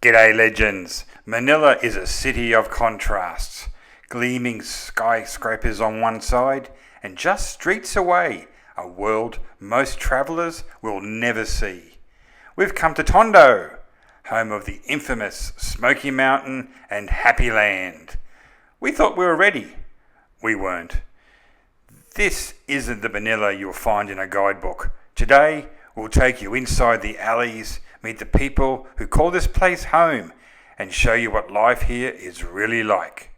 G'day legends, Manila is a city of contrasts. Gleaming skyscrapers on one side and just streets away, a world most travellers will never see. We've come to Tondo, home of the infamous Smoky Mountain and Happyland. We thought we were ready. We weren't. This isn't the Manila you'll find in a guidebook. Today, we'll take you inside the alleys, meet the people who call this place home, and show you what life here is really like.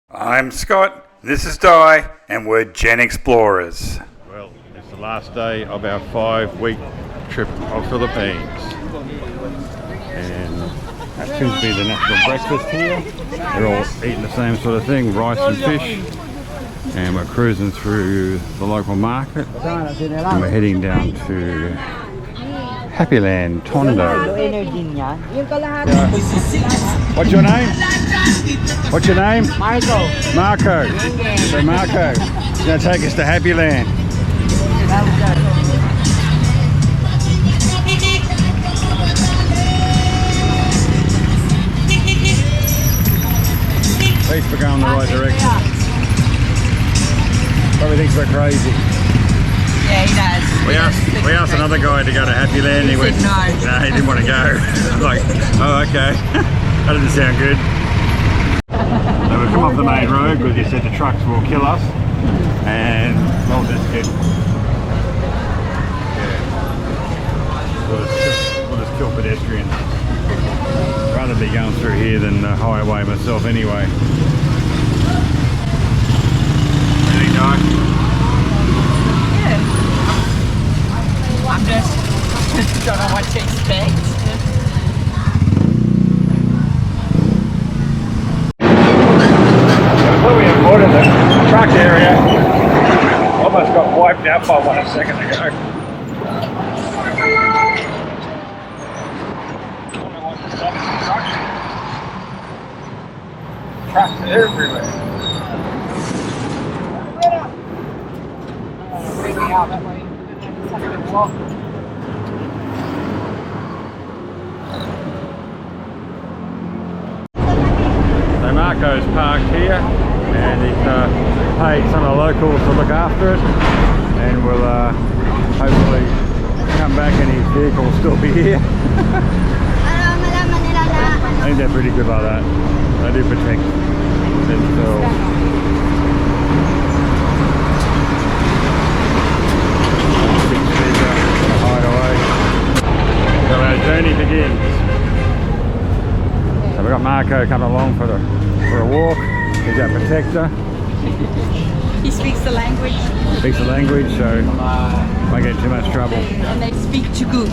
I'm Scott, this is Di, and we're Gen Explorers. Well, it's the last day of our 5-week trip of Philippines. And that seems to be the national breakfast here. They're all eating the same sort of thing, rice and fish. And we're cruising through the local market. And we're heading down to Happyland, Tondo. What's your name? What's your name? Marco. So Marco is going to take us to Happyland. At least we're going in the right direction. Probably thinks we're crazy. Yeah, he does. We asked another guy to go to Happyland and he went, no, he didn't want to go. I'm like, oh, okay. That doesn't sound good. So we've come off the main road because you said the trucks will kill us. And, well, that's good. Yeah. We'll just kill pedestrians. I'd rather be going through here than the highway myself anyway. Anything, Di? I'm just don't know what to expect. When we avoided the truck area, almost got wiped out by one a second ago. I don't know what the stuff is. Trucks everywhere. So Marco's parked here and he's paid some of the locals to look after it, and we'll hopefully come back and his vehicle will still be here. I think they're pretty good like that. They do protect themselves. So our journey begins. So we've got Marco coming along for a walk. He's our protector. He speaks the language. Speaks the language, so won't get in too much trouble. And they speak Tugu.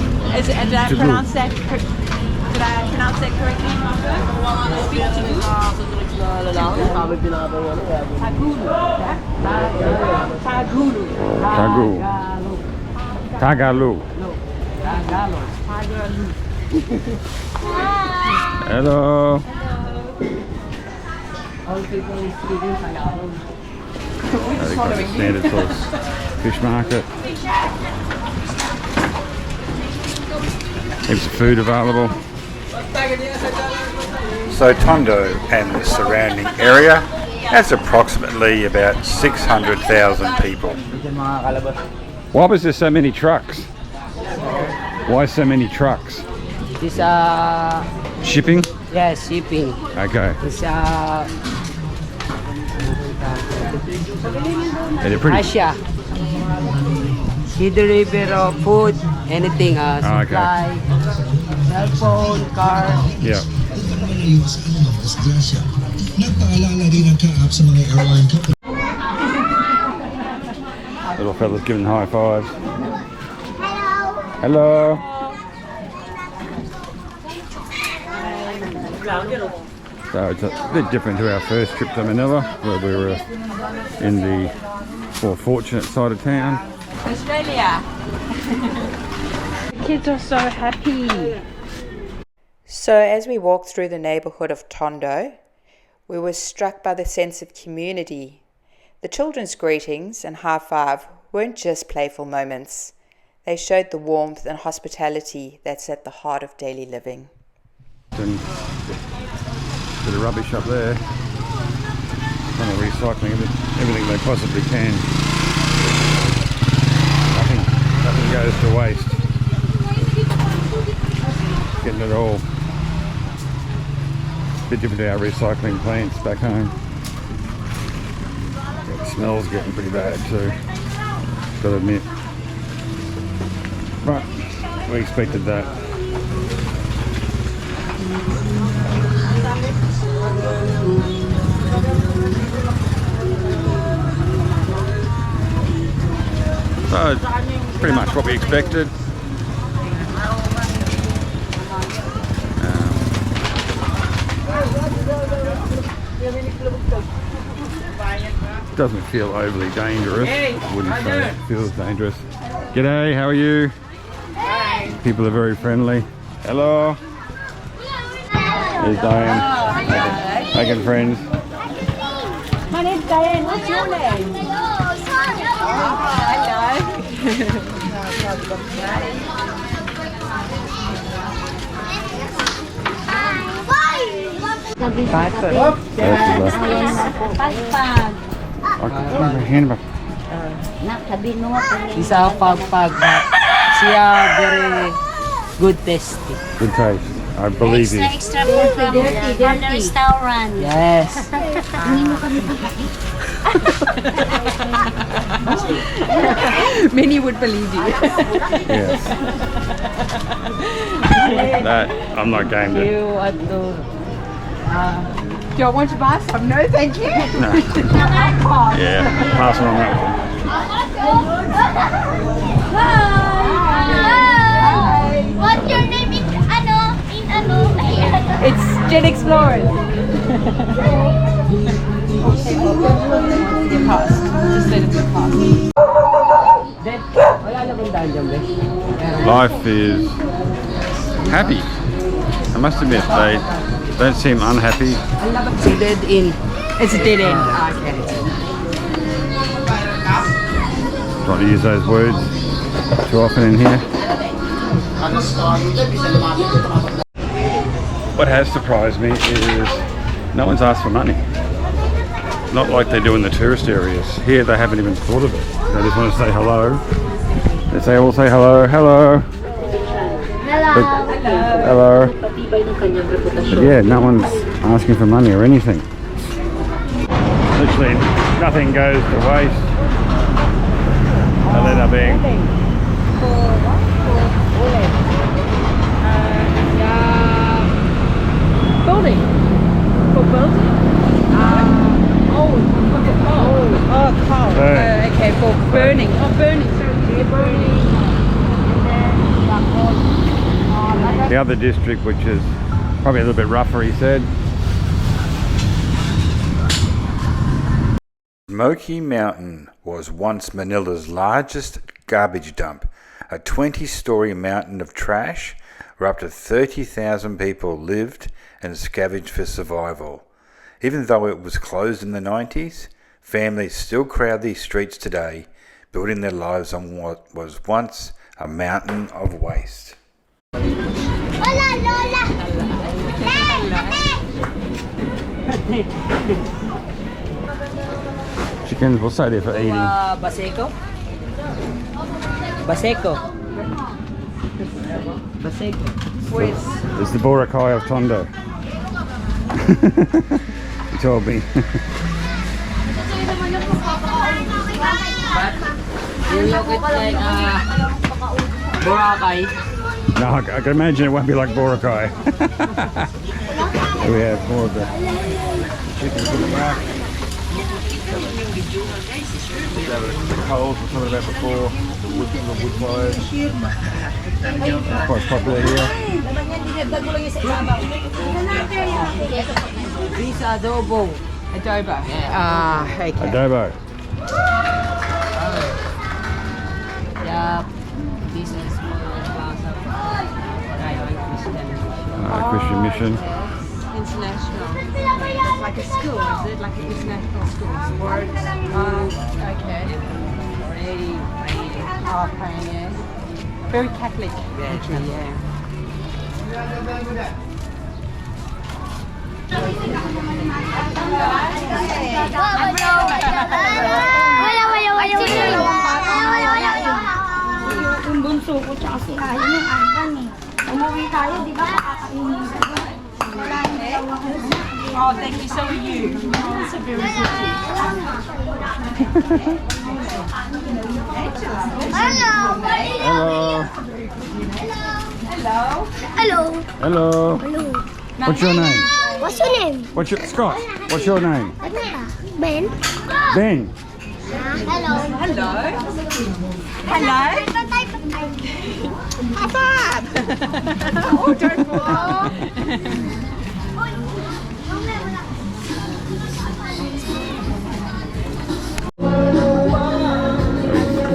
Did I pronounce that? Did I pronounce that correctly? Speak Tugu. Tagalog. Hello. Standard sort of fish market. Heaps of food available. So Tondo and the surrounding area has approximately about 600,000 people. Why was there so many trucks? Why so many trucks? This Shipping? yeah, shipping. Okay. This They're pretty. Asia. He deliver food, anything, supply, cell phone, car. Yeah. Little fella's giving high fives. Hello. So it's a bit different to our first trip to Manila, where we were in the more fortunate side of town. Australia. The kids are so happy. So as we walked through the neighbourhood of Tondo, we were struck by the sense of community. The children's greetings and high five weren't just playful moments. They showed the warmth and hospitality that's at the heart of daily living. and bit of rubbish up there. Kind of recycling everything they possibly can. Nothing goes to waste. Getting it all. Bit different to our recycling plants back home. Yeah, the smell's getting pretty bad too, gotta admit. But we expected that. So, pretty much what we expected. Doesn't feel overly dangerous. I wouldn't say it feels dangerous. G'day, how are you? Hi. People are very friendly. Hello. There's Diane. Making friends. My name's Diane. What's your name? These are pag-pag, but siya very good tasty. Good taste. I believe you. Extra food from the restaurant. Yes. Many would believe you. Yes. That I'm not game to. You want to? Do you want to buy some? No, thank you. No. Yeah, pass on that one. Hi. What's your name in It's Gen Explorers. You passed. Just let it be passed. Life is happy. I must admit, they don't seem unhappy. It's a dead end. It's a dead end. Okay. Trying to use those words too often in here. What has surprised me is no one's asked for money. Not like they do in the tourist areas. Here they haven't even thought of it. They just want to say hello. They say, all say hello, hello. Hello. But yeah, no one's asking for money or anything. Literally nothing goes to waste. They'll end up being Building. For building? Coal. Okay, for burning. Oh, burning. Sorry, burning. the other district, which is probably a little bit rougher, he said. Smoky Mountain was once Manila's largest garbage dump, a 20-story mountain of trash where up to 30,000 people lived and scavenged for survival. Even though it was closed in the 90s, families still crowd these streets today, building their lives on what was once a mountain of waste. Hola, Lola! Chickens, we'll say there for eating. Baseco? Baseco. Baseco. It's the Boracay of Tondo. He told me. You look it like Boracay. No, I can imagine it won't be like Boracay. Here we have more of the chickens in the back. The coals we were talking about before, the wood fires. Quite popular here. This adobo. Adobo. Okay. Adobo. Yeah, this is Christian Mission. International. Like a school, is it? Like an international school? Sports? Okay. Pioneer. Very Catholic. Yeah. Yung bunso ko tsaka si Ayan yung Ivan eh. Umuwi tayo, di ba? Kakainin ka. Wala yung dalawa ko. Oh, thank you. So are you. That's a very good thing. Hello! Hello. Hello! Hello. What's your name? What's your name? What's your Scott? What's your name? Ben? Ben. Hello. Hello. Hello. High five. Oh, don't fall.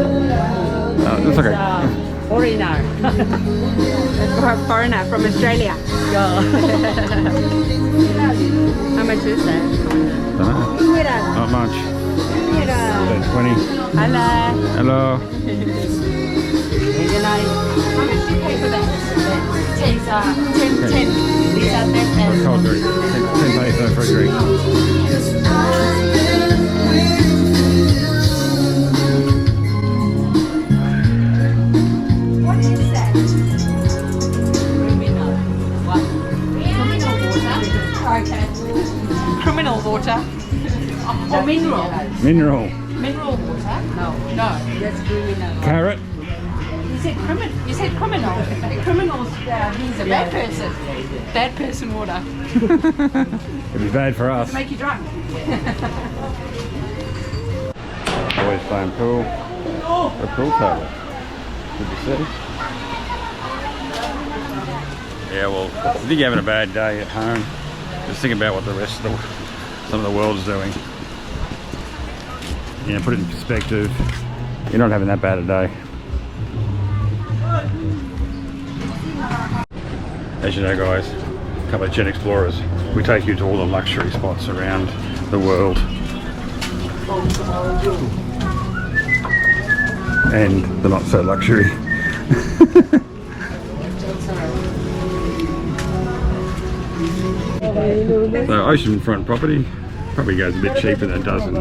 It's okay. Foreigner. Foreigner from Australia. How much is that? Dunno. Not much. About 20. Hello. Hello. How much do you pay for that? These are 10. these are 10 Cold drink. 10 peso for a drink. What is that? Criminal water. Or mineral. Mineral. Mineral water. No, No. that's criminal. Carrot. You said criminal. You said criminal. Criminals means a bad person. Bad person water. It'd be bad for us. To make you drunk. Always playing pool. A pool table. Good to see. Yeah, well, I think you're having a bad day at home. Just think about what the rest of some of the world's doing. You know, put it in perspective. You're not having that bad a day. As you know, guys, a couple of Gen Explorers, we take you to all the luxury spots around the world. And the not so luxury. So oceanfront property probably goes a bit cheaper than it does in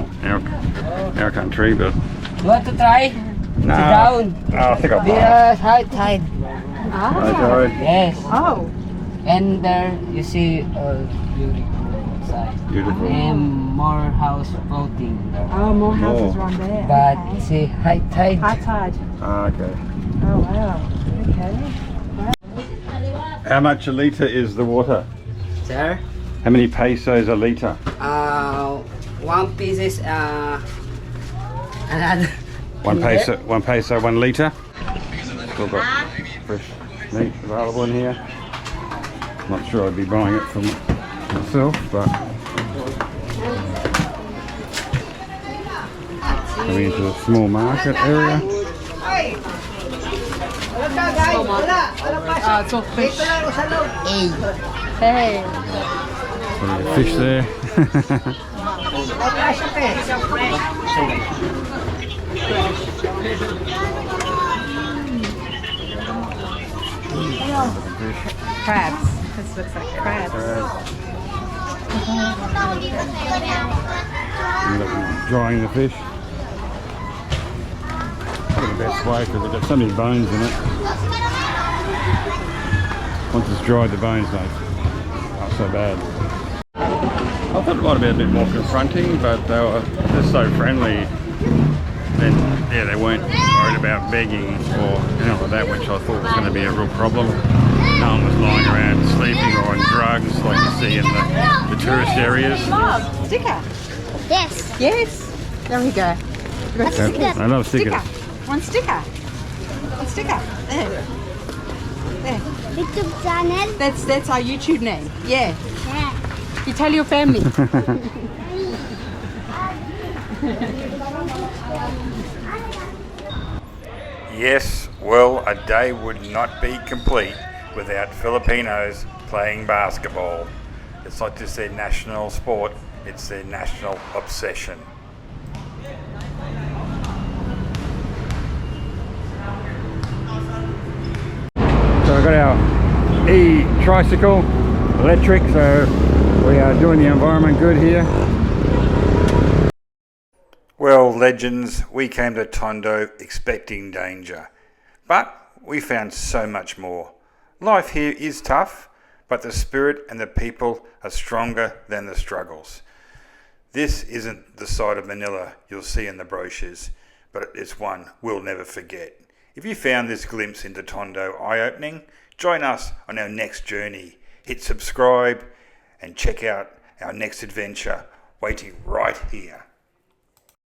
our country, but You want to try? no, down. I think I'll pass. There's high tide. Hi, Joey. Yes. Oh. And there you see beautiful side. Beautiful. And more house floating. Oh, more houses More. around there. But see high tide. High tide. Ah, okay. Oh, wow. Okay. How much a litre is the water? Sir, How many pesos a litre? one piece is another. One peso, 1 litre. Still got fresh meat available in here. Not sure I'd be buying it for myself, but coming into the small market area. It's all fish. Hey. Plenty of fish there. Crabs. This looks like crabs. Drying the fish. Probably the best way because they've got so many bones in it. Once it's dried, the bones don't aren't so bad. I thought it might have been a bit more confronting, but they were just so friendly. Then, yeah, they weren't worried about begging or anything like that, which I thought was going to be a real problem. No one was lying around sleeping or on drugs like you see in the tourist areas. Sticker. Yes. Yes. There we go. We've got stickers. I love stickers. One sticker. One sticker. There. There. YouTube channel. That's our YouTube name. Yeah. Yeah. You tell your family. Yes, well, a day would not be complete without Filipinos playing basketball. It's not just their national sport, it's their national obsession. So I've got our Etrycycle electric, so we are doing the environment good here. Well, legends, we came to Tondo expecting danger, but we found so much more. Life here is tough, but the spirit and the people are stronger than the struggles. This isn't the side of Manila you'll see in the brochures, but it's one we'll never forget. If you found this glimpse into Tondo eye-opening, join us on our next journey. Hit subscribe and check out our next adventure waiting right here.